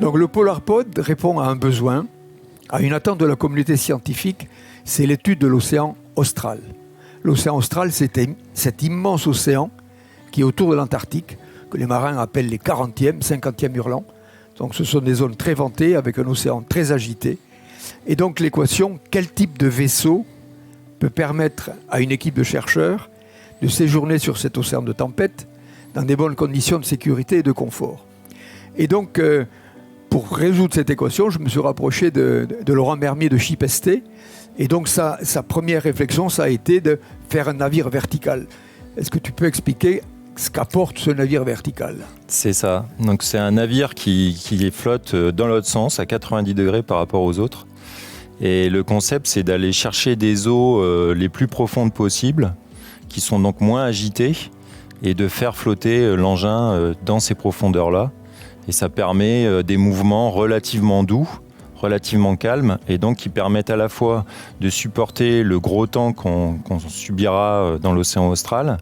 Donc le PolarPod répond à un besoin, à une attente de la communauté scientifique, c'est l'étude de l'océan austral. L'océan austral, c'est cet immense océan qui est autour de l'Antarctique, que les marins appellent les 40e, 50e hurlants. Donc ce sont des zones très ventées, avec un océan très agité. Et donc l'équation, quel type de vaisseau peut permettre à une équipe de chercheurs de séjourner sur cet océan de tempête dans des bonnes conditions de sécurité et de confort. Et donc, pour résoudre cette équation, je me suis rapproché de Laurent Mermier de ShipST. Et donc, sa première réflexion, ça a été de faire un navire vertical. Est-ce que tu peux expliquer ce qu'apporte ce navire vertical ? C'est ça. Donc, c'est un navire qui flotte dans l'autre sens, à 90 degrés par rapport aux autres. Et le concept, c'est d'aller chercher des eaux les plus profondes possibles, qui sont donc moins agitées, et de faire flotter l'engin dans ces profondeurs-là. Et ça permet des mouvements relativement doux, relativement calmes, et donc qui permettent à la fois de supporter le gros temps qu'on subira dans l'océan austral,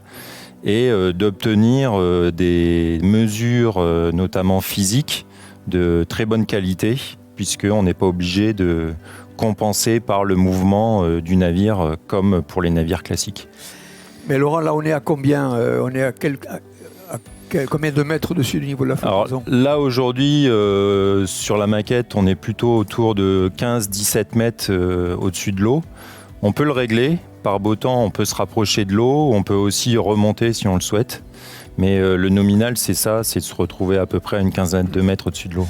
et d'obtenir des mesures, notamment physiques, de très bonne qualité, puisqu'on n'est pas obligé de compenser par le mouvement du navire, comme pour les navires classiques. Mais Laurent, là on est à combien on est à combien de mètres au-dessus du niveau de la flottaison ? Alors là aujourd'hui, sur la maquette, on est plutôt autour de 15-17 mètres au-dessus de l'eau. On peut le régler, par beau temps on peut se rapprocher de l'eau, on peut aussi remonter si on le souhaite. Mais le nominal c'est ça, c'est de se retrouver à peu près à une quinzaine de mètres au-dessus de l'eau.